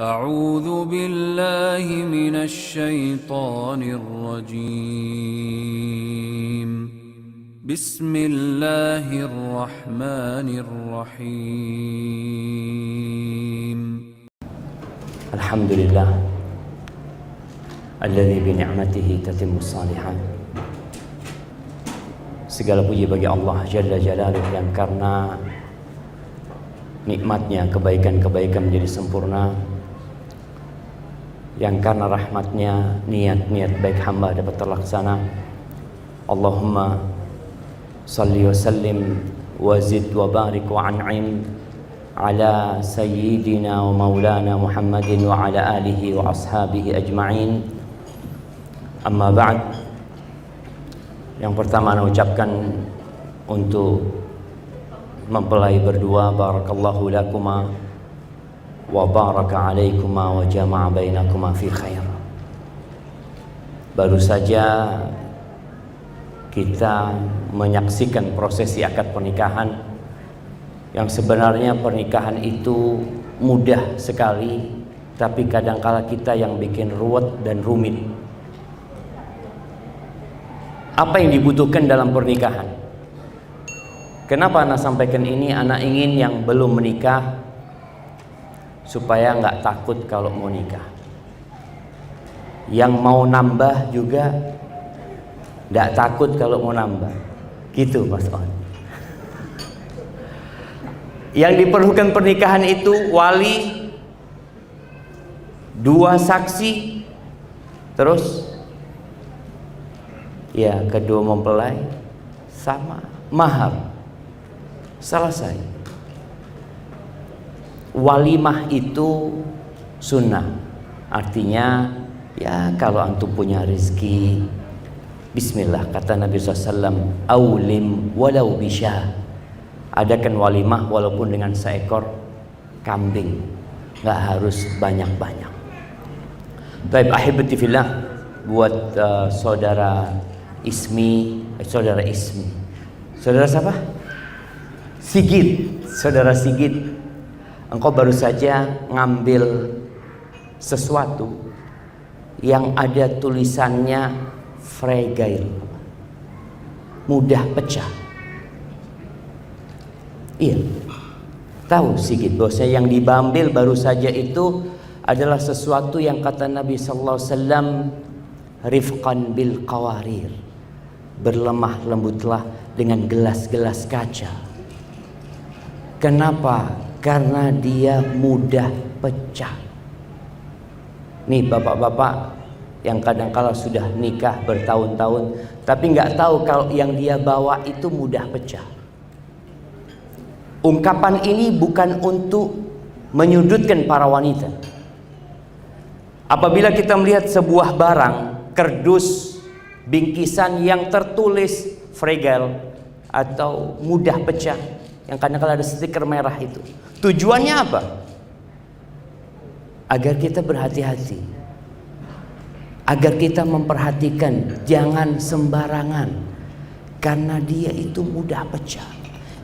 أعوذ بالله من الشيطان الرجيم بسم الله الرحمن الرحيم الحمد لله الذي بنعمته تتم الصالحات. Segala puji bagi Allah Jalla Jalaluh yang karena nikmatnya kebaikan-kebaikan menjadi sempurna, yang karena rahmatnya niat-niat baik hamba dapat terlaksana. Allahumma salli wa sallim wa zid wa barik wa an'im ala sayyidina wa maulana Muhammadin wa ala alihi wa ashabihi ajma'in. Amma ba'd. Yang pertama saya ucapkan untuk mempelai berdua, barakallahu lakuma wa baraka alaikuma wa jama'a bainakuma fi khair. Baru saja kita menyaksikan prosesi akad pernikahan, yang sebenarnya pernikahan itu mudah sekali, tapi kadangkala kita yang bikin ruwet dan rumit. Apa yang dibutuhkan dalam pernikahan? Kenapa anak sampaikan ini? Anak ingin yang belum menikah supaya nggak takut kalau mau nikah. Yang mau nambah juga nggak takut kalau mau nambah. Gitu Mas On. Yang diperlukan pernikahan itu wali, 2 saksi, terus ya kedua mempelai sama mahar. Selesai. Walimah itu sunnah. Artinya ya kalau antum punya rezeki, bismillah, kata Nabi SAW, aulim walau bisyah. Adakan walimah walaupun dengan seekor kambing, nggak harus banyak-banyak. Baik, ahibati fillah, buat saudara Ismi, saudara siapa? Sigit, saudara Sigit, engkau baru saja ngambil sesuatu yang ada tulisannya fragile, mudah pecah. Iya, tahu Sigit bahwasanya yang diambil baru saja itu adalah sesuatu yang kata Nabi sallallahu alaihi wasallam, rifqan bil qawarir, berlemah lembutlah dengan gelas-gelas kaca. Kenapa? Karena dia mudah pecah. Nih bapak-bapak yang kadang-kala sudah nikah bertahun-tahun, tapi nggak tahu kalau yang dia bawa itu mudah pecah. Ungkapan ini bukan untuk menyudutkan para wanita. Apabila kita melihat sebuah barang, kardus, bingkisan yang tertulis fragile atau mudah pecah, yang kadang-kadang ada stiker merah itu, tujuannya apa? Agar kita berhati-hati, agar kita memperhatikan, jangan sembarangan, karena dia itu mudah pecah.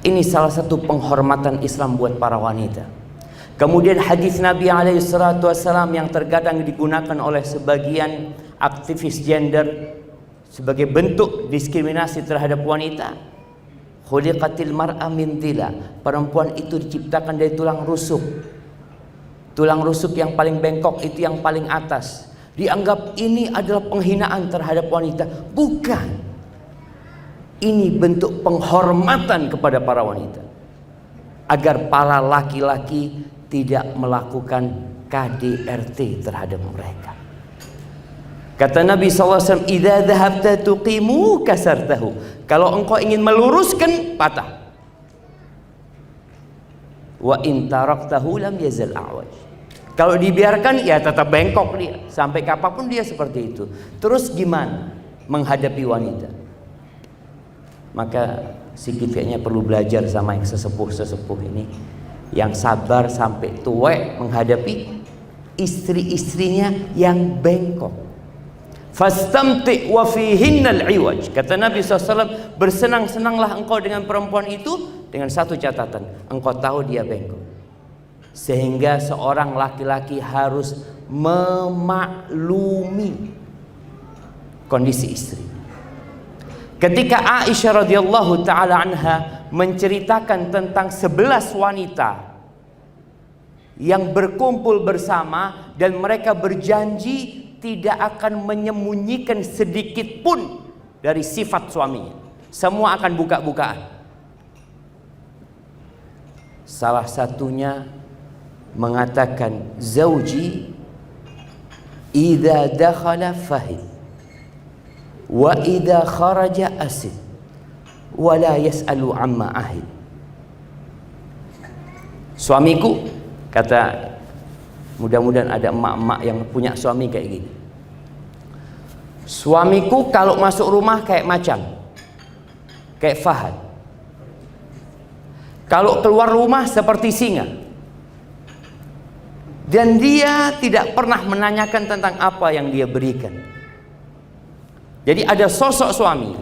Ini salah satu penghormatan Islam buat para wanita. Kemudian hadis Nabi SAW yang terkadang digunakan oleh sebagian aktivis gender sebagai bentuk diskriminasi terhadap wanita. Khuliqatil mar'a min dhila, perempuan itu diciptakan dari tulang rusuk. Tulang rusuk yang paling bengkok itu yang paling atas. Dianggap ini adalah penghinaan terhadap wanita. Bukan. Ini bentuk penghormatan kepada para wanita, agar para laki-laki tidak melakukan KDRT terhadap mereka. Kata Nabi SAW, idza dhahabta tuqimu kasartahu. Kalau engkau ingin meluruskan, patah. Wa in taraktahu lam yazal a'waj. Kalau dibiarkan, ya tetap bengkok dia. Sampai kapanpun dia seperti itu. Terus gimana menghadapi wanita? Maka Sigit kayaknya perlu belajar sama yang sesepuh-sesepuh ini, yang sabar sampai tua menghadapi istri-istrinya yang bengkok. Fastamti' wa fihinnal iwaj. Kata Nabi SAW, bersenang-senanglah engkau dengan perempuan itu dengan satu catatan, engkau tahu dia bengkok. sehingga seorang laki-laki harus memaklumi kondisi istri. Ketika Aisyah radhiyallahu taala anha menceritakan tentang 11 wanita yang berkumpul bersama dan mereka berjanji tidak akan menyembunyikan sedikit pun dari sifat suaminya, semua akan buka-bukaan. Salah satunya mengatakan, zauji idza dakhala fahid wa idza kharaja asid wa la yas'alu amma ahid. Suamiku, kata, mudah-mudahan ada emak-emak yang punya suami kayak gini. Suamiku kalau masuk rumah kayak macan, kayak fahad. Kalau keluar rumah seperti singa. Dan dia tidak pernah menanyakan tentang apa yang dia berikan. Jadi ada sosok suami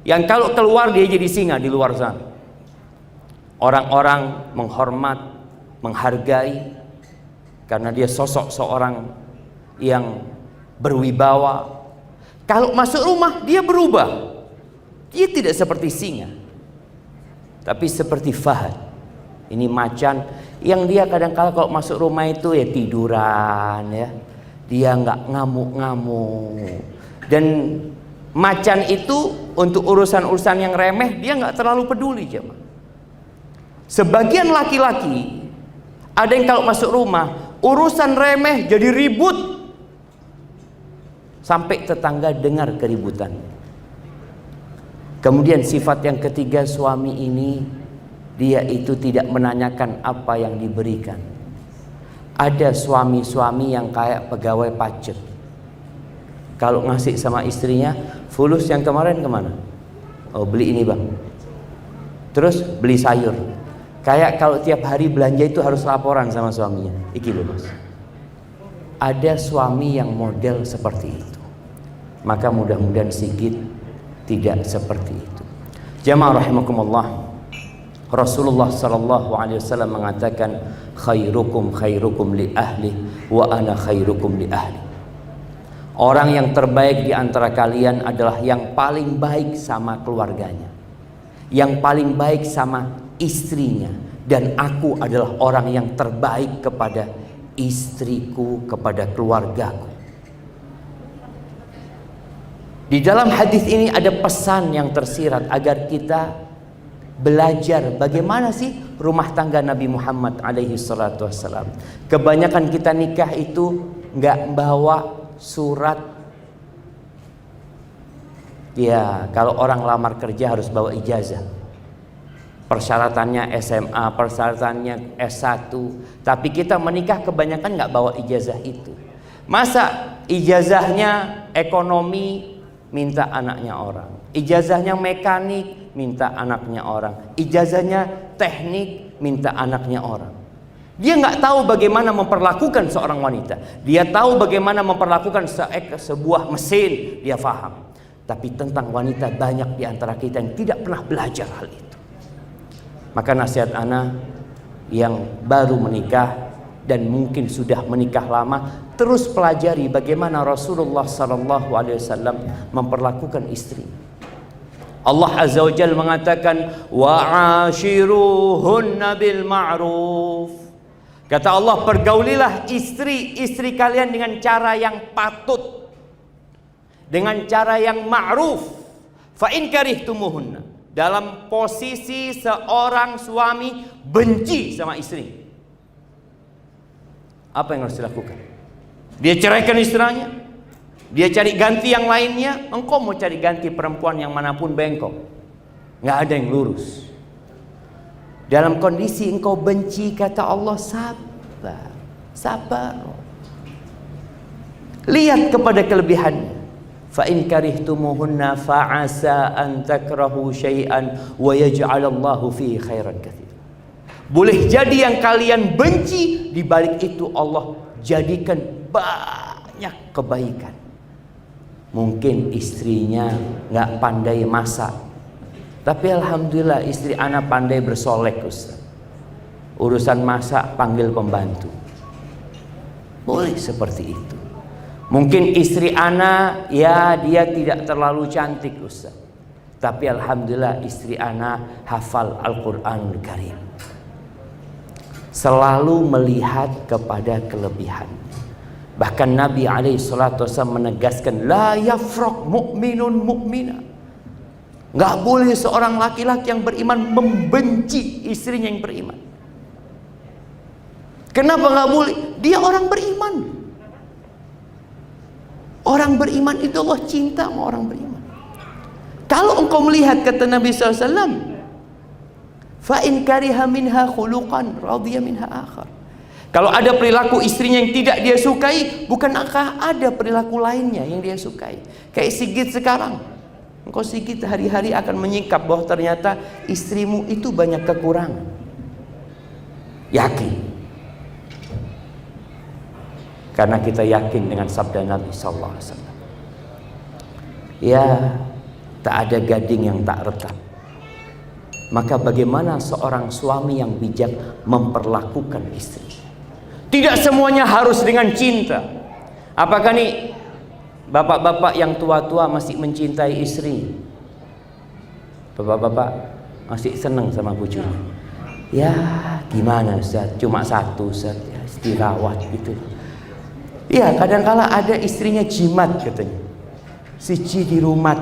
yang kalau keluar dia jadi singa di luar sana. Orang-orang menghormat, menghargai, karena dia sosok seorang yang berwibawa. Kalau masuk rumah dia berubah. Dia tidak seperti singa, tapi seperti fahad. Ini macan yang dia kadang-kala kalau masuk rumah itu ya tiduran ya. Dia nggak ngamuk-ngamuk. Dan macan itu untuk urusan-urusan yang remeh dia nggak terlalu peduli, jemaah. Sebagian laki-laki ada yang kalau masuk rumah urusan remeh jadi ribut sampai tetangga dengar keributan. Kemudian sifat yang ketiga suami ini, dia itu tidak menanyakan apa yang diberikan. Ada suami-suami yang kayak pegawai pajak. Kalau ngasih sama istrinya, fulus yang kemarin kemana? Oh, beli ini bang. Terus beli sayur. Kayak kalau tiap hari belanja itu harus laporan sama suaminya. Iki loh mas. Ada suami yang model seperti itu. Maka mudah-mudahan Sigit tidak seperti itu. Jamaah rahimakumullah. Rasulullah sallallahu alaihi wasallam mengatakan, khairukum khairukum li ahli wa ana khairukum li ahli. Orang yang terbaik di antara kalian adalah yang paling baik sama keluarganya, yang paling baik sama istrinya, dan aku adalah orang yang terbaik kepada istriku, kepada keluargaku. Di dalam hadis ini ada pesan yang tersirat agar kita belajar bagaimana sih rumah tangga Nabi Muhammad alaihi salatu wassalam. Kebanyakan kita nikah itu nggak bawa surat. Ya, kalau orang lamar kerja harus bawa ijazah. Persyaratannya SMA, persyaratannya S1. Tapi kita menikah kebanyakan nggak bawa ijazah itu. Masa ijazahnya ekonomi minta anaknya orang, ijazahnya mekanik minta anaknya orang, ijazahnya teknik minta anaknya orang. Dia nggak tahu bagaimana memperlakukan seorang wanita. Dia tahu bagaimana memperlakukan sebuah mesin, dia paham. Tapi tentang wanita banyak di antara kita yang tidak pernah belajar hal itu. Maka nasihat ana yang baru menikah dan mungkin sudah menikah lama, terus pelajari bagaimana Rasulullah sallallahu alaihi wasallam memperlakukan istri. Allah Azza wa Jalla mengatakan, wa'ashiruhunna bil ma'ruf. Kata Allah, pergaulilah istri-istri kalian dengan cara yang patut, dengan cara yang ma'ruf. Fa in karihtumuhunna, dalam posisi seorang suami benci sama istri, apa yang harus dilakukan? Dia ceraikan istrinya, dia cari ganti yang lainnya. Engkau mau cari ganti perempuan yang manapun bengkok, nggak ada yang lurus. Dalam kondisi engkau benci, kata Allah, sabar, sabar. Lihat kepada kelebihannya. Fa in karihtumuhunna fa'asa an takrahu syai'an wa yaj'alallahu fihi khairan katsira. Boleh jadi yang kalian benci, di balik itu Allah jadikan banyak kebaikan. Mungkin istrinya nggak pandai masak, tapi alhamdulillah istri ana pandai bersolek, Ustaz. Urusan masak panggil pembantu. Boleh seperti itu. Mungkin istri ana, ya dia tidak terlalu cantik Ustaz, tapi alhamdulillah istri ana hafal Al-Quranul Karim. Selalu melihat kepada kelebihan. Bahkan Nabi SAW menegaskan, la yafraq mu'minun mu'mina. Nggak boleh seorang laki-laki yang beriman membenci istrinya yang beriman. Kenapa nggak boleh? Dia orang beriman. Orang beriman itu Allah cinta sama orang beriman. Kalau engkau melihat, kata Nabi SAW, fa in kariha minha khuluqan radiya minha akhar. Kalau ada perilaku istrinya yang tidak dia sukai, bukankah ada perilaku lainnya yang dia sukai? Kayak Sigit sekarang. Engkau Sigit hari-hari akan menyingkap bahwa ternyata istrimu itu banyak kekurangan. Yakin. Karena kita yakin dengan sabda Nabi sallallahu alaihi wasallam. Ya, tak ada gading yang tak retak. Maka bagaimana seorang suami yang bijak memperlakukan istri? Tidak semuanya harus dengan cinta. Apakah nih bapak-bapak yang tua-tua masih mencintai istri? Bapak-bapak masih senang sama bujunya? Ya gimana Ustaz, cuma satu Ustaz, ya, dirawat gitu. Ya kadang-kala ada istrinya jimat katanya, siji di rumah.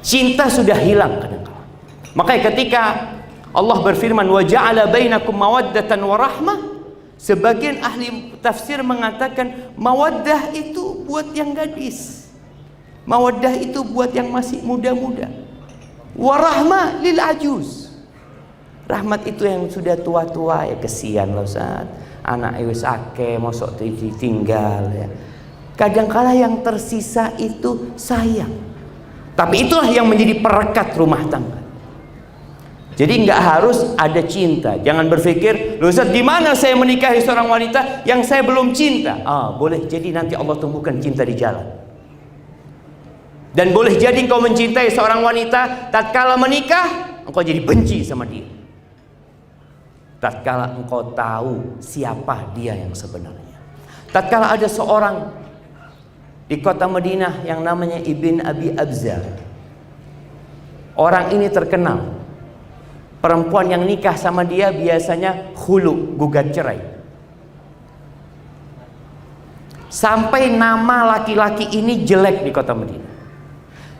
Cinta sudah hilang kadang-kala. Makanya ketika Allah berfirman wa ja'ala bainakum mawaddatan wa rahmah, sebagian ahli tafsir mengatakan mawaddah itu buat yang gadis, mawaddah itu buat yang masih muda-muda, wa rahmah lil ajuz. Rahmat itu yang sudah tua-tua, ya kesian loh Ustaz, anak wis akeh mosok ditinggal ya. Kadang-kala yang tersisa itu sayang. Tapi itulah yang menjadi perekat rumah tangga. Jadi nggak harus ada cinta. Jangan berpikir, loh Ustaz, di mana saya menikahi seorang wanita yang saya belum cinta? Boleh jadi nanti Allah tumbuhkan cinta di jalan. Dan boleh jadi engkau mencintai seorang wanita, tatkala menikah engkau jadi benci sama dia. Tatkala engkau tahu siapa dia yang sebenarnya. Tatkala ada seorang di kota Madinah yang namanya Ibn Abi Abza. Orang ini terkenal. Perempuan yang nikah sama dia biasanya khulu, gugat cerai. Sampai nama laki-laki ini jelek di kota Madinah.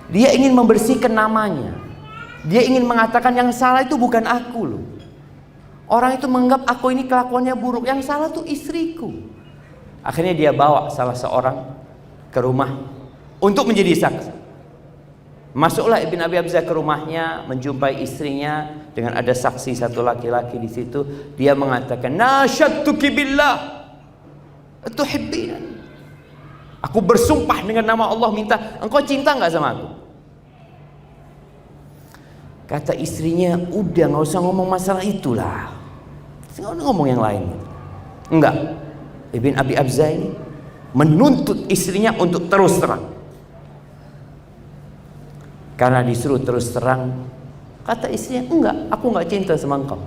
Dia ingin membersihkan namanya. Dia ingin mengatakan yang salah itu bukan aku loh. Orang itu menganggap aku ini kelakuannya buruk, yang salah tuh istriku. Akhirnya dia bawa salah seorang ke rumah untuk menjadi saksi. Masuklah Ibn Abi Abza ke rumahnya, menjumpai istrinya dengan ada saksi satu laki-laki di situ. Dia mengatakan, nasyadtuki billah atuhibbina. Aku bersumpah dengan nama Allah, minta engkau cinta nggak sama aku? Kata istrinya, udah nggak usah ngomong masalah itulah, ngomong yang lain. Enggak. Ibn Abi Abza ini menuntut istrinya untuk terus terang. Karena disuruh terus terang, kata istrinya, enggak, aku enggak cinta sama engkau.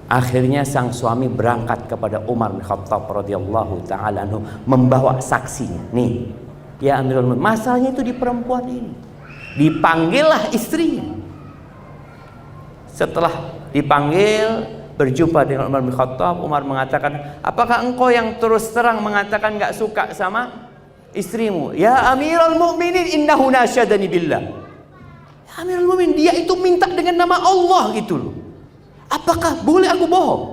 Akhirnya sang suami berangkat kepada Umar bin Khattab radhiyallahu taala anhu, membawa saksinya. Nih, ya Amirul Mukminin, masalahnya itu di perempuan ini. Dipanggillah istrinya. Setelah dipanggil, berjumpa dengan Umar bin Khattab, Umar mengatakan, apakah engkau yang terus terang mengatakan enggak suka sama istrimu? Ya Amirul Mukminin, innahu nasyadani billah. Ya Amirul Mukminin, dia itu minta dengan nama Allah gitu loh. Apakah boleh aku bohong?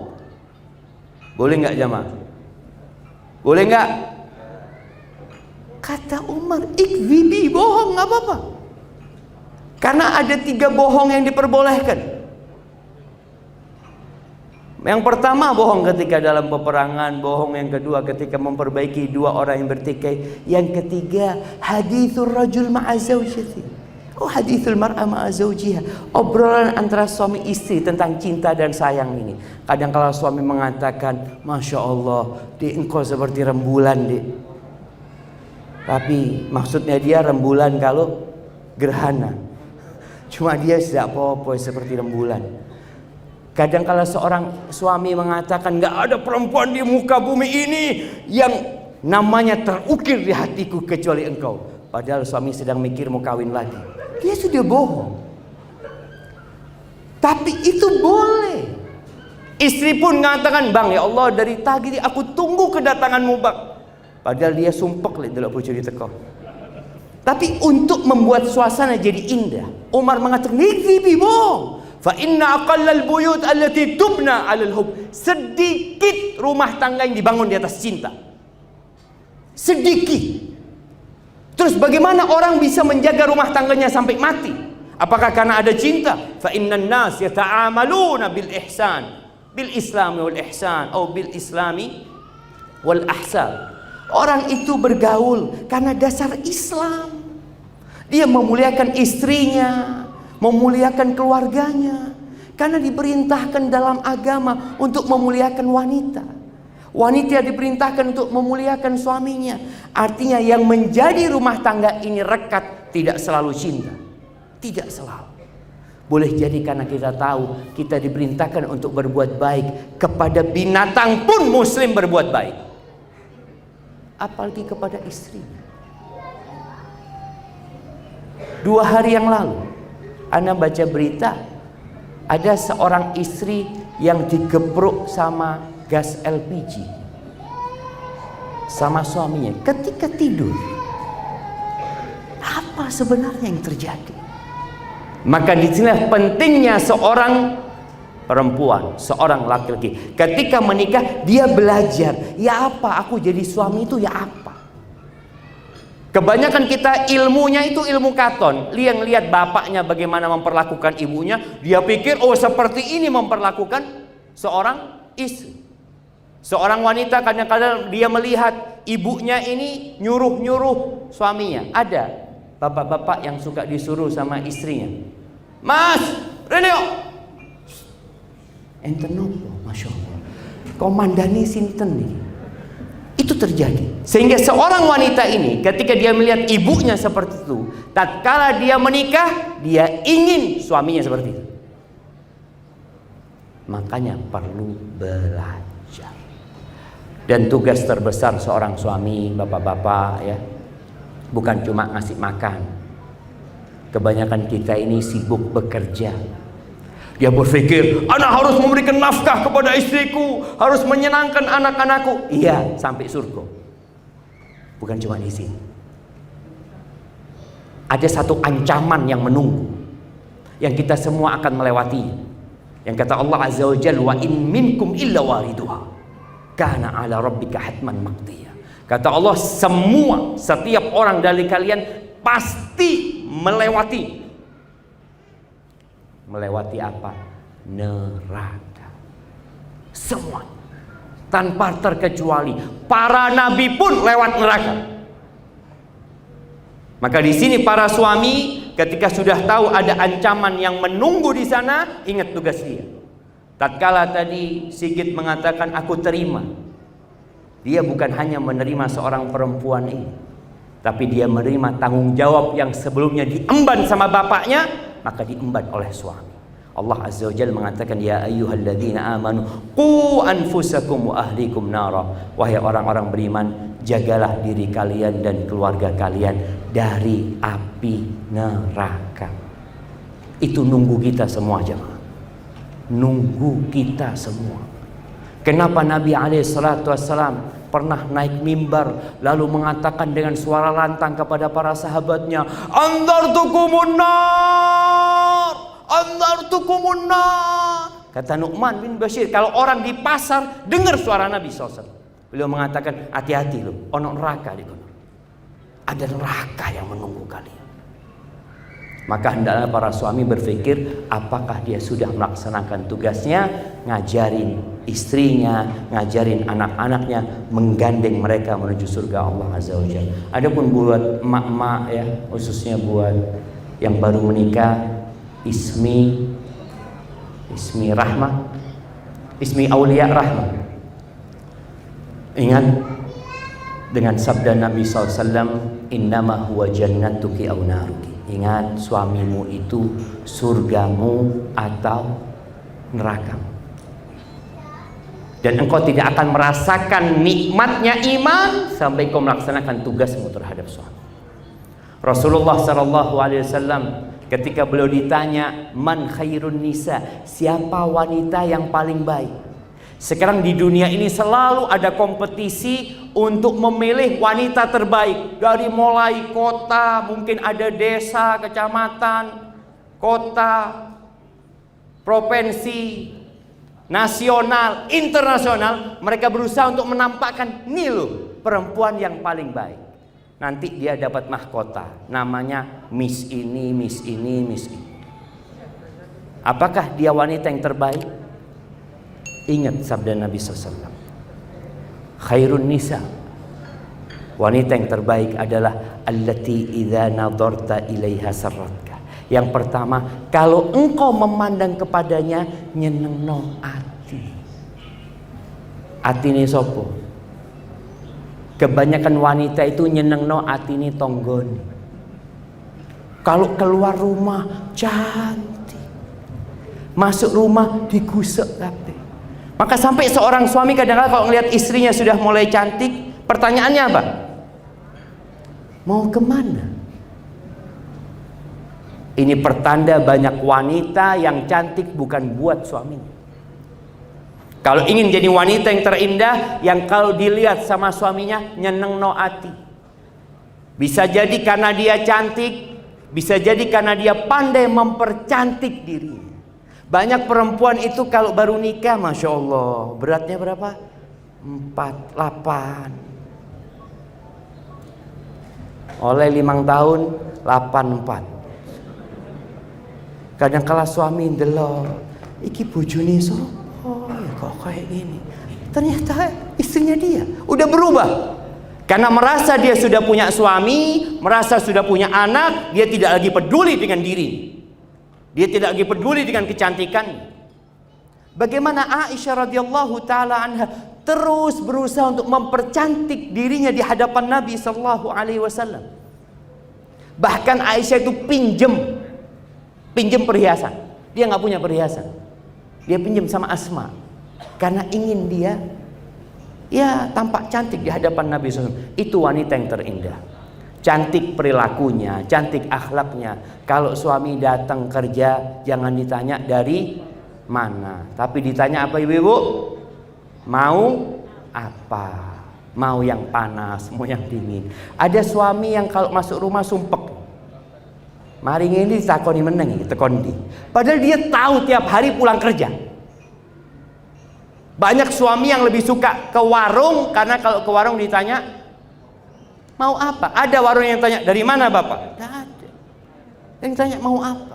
Boleh nggak jamaah? Boleh nggak? Kata Umar, ikzibi, bohong nggak apa-apa. Karena ada 3 bohong yang diperbolehkan. Yang pertama bohong ketika dalam peperangan, bohong yang kedua ketika memperbaiki 2 orang yang bertikai, yang ketiga hadithur rajul ma'a zawjati, hadithul mar'a ma'a zawjiha, obrolan antara suami istri tentang cinta dan sayang ini. Kadang kala suami mengatakan, Masya Allah, Dik, engkau seperti rembulan, Dik. Tapi maksudnya dia rembulan kalau gerhana. Cuma dia tidak apa-apa seperti rembulan. Kadang kala seorang suami mengatakan, nggak ada perempuan di muka bumi ini yang namanya terukir di hatiku kecuali engkau. Padahal suami sedang mikir mau kawin lagi. Dia sudah bohong. Tapi itu boleh. Istri pun mengatakan, bang ya Allah dari tadi aku tunggu kedatanganmu bang. Padahal dia sumpek lihat dulu pucuk di teko. Tapi untuk membuat suasana jadi indah, Umar mengatakan, "Nikzibi bohong. Fa inna aqallal buyut allati tubna 'alal hub." Sedikit rumah tangga yang dibangun di atas cinta. Sedikit. Terus bagaimana orang bisa menjaga rumah tangganya sampai mati? Apakah karena ada cinta? Fa innan nas yata'amaluna bil ihsan. Bil islami wal ihsan atau bil islami wal ahsan. Orang itu bergaul karena dasar Islam. Dia memuliakan istrinya, memuliakan keluarganya, karena diperintahkan dalam agama untuk memuliakan wanita. Wanita diperintahkan untuk memuliakan suaminya. Artinya yang menjadi rumah tangga ini rekat tidak selalu cinta. Tidak selalu. Boleh jadi karena kita tahu kita diperintahkan untuk berbuat baik. Kepada binatang pun muslim berbuat baik, apalagi kepada istrinya. 2 hari yang lalu Anda baca berita, ada seorang istri yang digepruk sama gas LPG sama suaminya ketika tidur. Apa sebenarnya yang terjadi? Maka disinilah pentingnya seorang perempuan, seorang laki-laki ketika menikah, dia belajar, ya apa aku jadi suami itu ya apa. Kebanyakan kita ilmunya itu ilmu katon. Lihat bapaknya bagaimana memperlakukan ibunya, dia pikir oh seperti ini memperlakukan seorang istri. Seorang wanita kadang-kadang dia melihat ibunya ini nyuruh-nyuruh suaminya. Ada bapak-bapak yang suka disuruh sama istrinya, "Mas, Reneo enten nopo, Masya Allah, komandani sinten nih." Itu terjadi. Sehingga seorang wanita ini ketika dia melihat ibunya seperti itu, tatkala dia menikah, dia ingin suaminya seperti itu. Makanya perlu belajar. Dan tugas terbesar seorang suami, bapak-bapak ya, bukan cuma ngasih makan. Kebanyakan kita ini sibuk bekerja. Dia berpikir, anak harus memberikan nafkah kepada istriku, harus menyenangkan anak-anakku. Iya, sampai surga. Bukan cuma di sini. Ada satu ancaman yang menunggu, yang kita semua akan melewati. Yang kata Allah Azza wa Jalla, wa in minkum illa wariduha kana ala rabbika hatman maqdiya. Kata Allah, setiap orang dari kalian pasti melewati apa? Neraka. Semua, tanpa terkecuali. Para nabi pun lewat neraka. Maka di sini para suami ketika sudah tahu ada ancaman yang menunggu di sana, ingat tugas dia. Tatkala tadi Sigit mengatakan aku terima, dia bukan hanya menerima seorang perempuan ini, tapi dia menerima tanggung jawab yang sebelumnya diemban sama bapaknya, maka diemban oleh suami. Allah Azza wa Jalla mengatakan, ya ayyuhalladzina amanu qu anfusakum wa ahlikum nara. Wahai orang-orang beriman, jagalah diri kalian dan keluarga kalian dari api neraka. Itu nunggu kita semua jemaah. Nunggu kita semua. Kenapa Nabi SAW pernah naik mimbar lalu mengatakan dengan suara lantang kepada para sahabatnya, andartukumun nar, andartukumun nar. Kata Nu'man bin Bashir, kalau orang di pasar dengar suara Nabi SAW, beliau mengatakan, hati-hati loh, ono neraka di kono. Ada neraka yang menunggu kalian. Maka hendaklah para suami berpikir, apakah dia sudah melaksanakan tugasnya, ngajarin istrinya, ngajarin anak-anaknya, menggandeng mereka menuju surga Allah Azza wa Jalla. Adapun buat emak-emak ya, khususnya buat yang baru menikah, ismi Rahmah, ismi Aulia Rahmah. Ingat dengan sabda Nabi SAW, innama huwa jannatuki aw naruki. Ingat, suamimu itu surgamu atau nerakamu. Dan engkau tidak akan merasakan nikmatnya iman sampai engkau melaksanakan tugasmu terhadap suami. Rasulullah SAW ketika beliau ditanya, man khairun nisa, siapa wanita yang paling baik? Sekarang di dunia ini selalu ada kompetisi untuk memilih wanita terbaik. Dari mulai kota, mungkin ada desa, kecamatan, kota, provinsi, nasional, internasional. Mereka berusaha untuk menampakkan, nih loh perempuan yang paling baik. Nanti dia dapat mahkota, namanya Miss ini, Miss ini, Miss ini. Apakah dia wanita yang terbaik? Ingat sabda Nabi SAW, khairun nisa, wanita yang terbaik adalah allati idza nadarta ilaiha sarratka. Yang pertama, kalau engkau memandang kepadanya nyenengno ati. Ati ini sopo? Kebanyakan wanita itu nyenengno atine tonggone. Kalau keluar rumah cantik, masuk rumah digusek kabeh. Maka sampai seorang suami kadang-kadang kalau ngelihat istrinya sudah mulai cantik, pertanyaannya apa? Mau kemana? Ini pertanda banyak wanita yang cantik bukan buat suaminya. Kalau ingin jadi wanita yang terindah, yang kalau dilihat sama suaminya nyeneng no ati. Bisa jadi karena dia cantik, bisa jadi karena dia pandai mempercantik dirinya. Banyak perempuan itu kalau baru nikah, Masya Allah, beratnya berapa? 48. Oleh 5 tahun 84. Kadang kala suami ndelok, iki bojone sapa? Oh ya kok kayak gini. Ternyata istrinya dia udah berubah. Karena merasa dia sudah punya suami, merasa sudah punya anak, dia tidak lagi peduli dengan diri. Dia tidak lagi peduli dengan kecantikan. Bagaimana Aisyah radhiyallahu taala anha terus berusaha untuk mempercantik dirinya di hadapan Nabi sallallahu alaihi wasallam. Bahkan Aisyah itu pinjem perhiasan. Dia nggak punya perhiasan. Dia pinjam sama Asma karena ingin dia tampak cantik di hadapan Nabi SAW. Itu wanita yang terindah. Cantik perilakunya, cantik akhlaknya. Kalau suami datang kerja, jangan ditanya dari mana, tapi ditanya apa ibu-ibu? Mau apa? Mau yang panas, mau yang dingin. Ada suami yang kalau masuk rumah sumpek. Mari ini takoni meneng tekondi. Padahal dia tahu tiap hari pulang kerja. Banyak suami yang lebih suka ke warung karena kalau ke warung ditanya mau apa? Ada warung yang tanya dari mana bapak? Tidak ada. Yang tanya mau apa?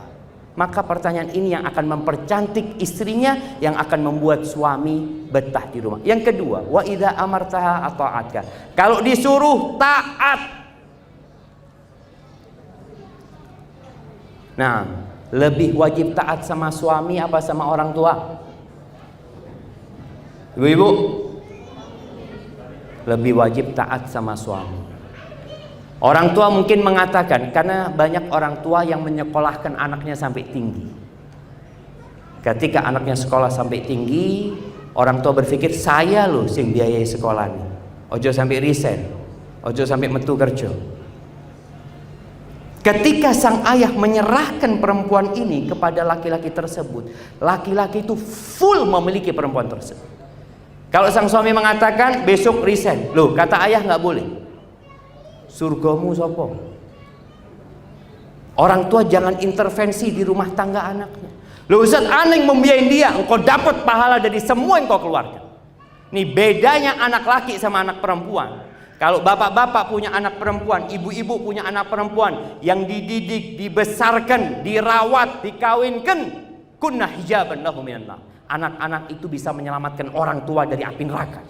Maka pertanyaan ini yang akan mempercantik istrinya, yang akan membuat suami betah di rumah. Yang kedua, wa idza amartaha ata'atka. Kalau disuruh taat. Nah, lebih wajib taat sama suami apa sama orang tua? Ibu-ibu, lebih wajib taat sama suami. Orang tua mungkin mengatakan, karena banyak orang tua yang menyekolahkan anaknya sampai tinggi. Ketika anaknya sekolah sampai tinggi, orang tua berpikir saya loh sing biayai sekolah nih. Ojo sampai resign, ojo sampai metu kerja. Ketika sang ayah menyerahkan perempuan ini kepada laki-laki tersebut, laki-laki itu full memiliki perempuan tersebut. Kalau sang suami mengatakan besok resign, loh kata ayah nggak boleh. Surgamu sopo? Orang tua jangan intervensi di rumah tangga anaknya. Loh Ustaz, aneh membiayain dia, engkau dapat pahala dari semua yang kau keluarkan. Ini bedanya anak laki sama anak perempuan. Kalau bapak-bapak punya anak perempuan, ibu-ibu punya anak perempuan yang dididik, dibesarkan, dirawat, dikawinkan, kunna hijaban lahu minannar. Anak-anak itu bisa menyelamatkan orang tua dari api neraka.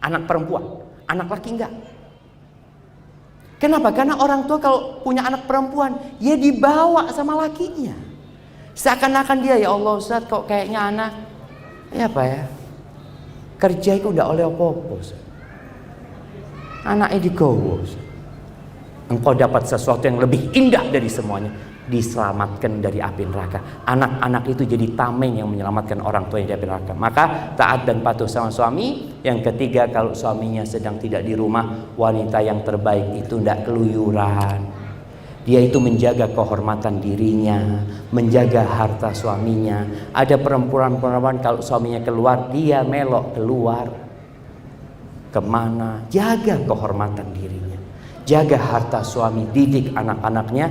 Anak perempuan, anak laki enggak. Kenapa? Karena orang tua kalau punya anak perempuan, ya dibawa sama lakinya. Seakan-akan dia, ya Allah Ustaz, kok kayaknya anak, ya apa ya, kerja itu udah oleh apa-apa Ustaz. Anaknya digowo. Engkau dapat sesuatu yang lebih indah dari semuanya. diselamatkan dari api neraka. Anak-anak itu jadi tameng yang menyelamatkan orang tua yang dari api neraka. Maka taat dan patuh sama suami. Yang ketiga, kalau suaminya sedang tidak di rumah, wanita yang terbaik itu tidak keluyuran. Dia itu menjaga kehormatan dirinya, menjaga harta suaminya. Ada perempuan-perempuan kalau suaminya keluar, dia melok keluar kemana. Jaga kehormatan dirinya, jaga harta suami, didik anak-anaknya.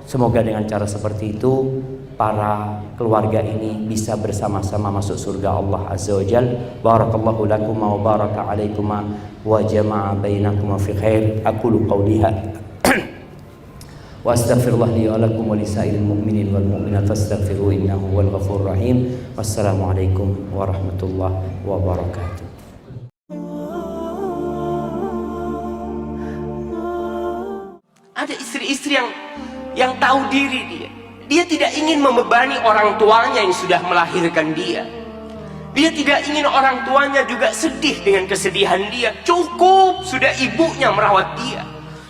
Semoga dengan cara seperti itu para keluarga ini bisa bersama-sama masuk surga Allah Azza wa Jal. Barakallahu lakum wa baraka alaikum wa jama'a bainakum fi khair. Aqulu qawli hadza wa astaghfirullah li wa lakum wa lisairil mu'minin wal mu'minat fastaghfiruhu innahu wal ghafurur rahim. Wassalamu alaikum warahmatullahi wabarakatuh. Ada istri-istri yang tahu diri dia tidak ingin membebani orang tuanya yang sudah melahirkan dia. Dia tidak ingin orang tuanya juga sedih dengan kesedihan dia. Cukup sudah ibunya merawat dia.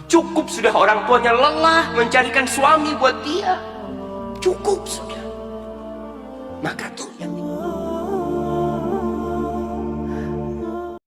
Cukup sudah orang tuanya lelah mencarikan suami buat dia. Cukup sudah. Maka tuh yang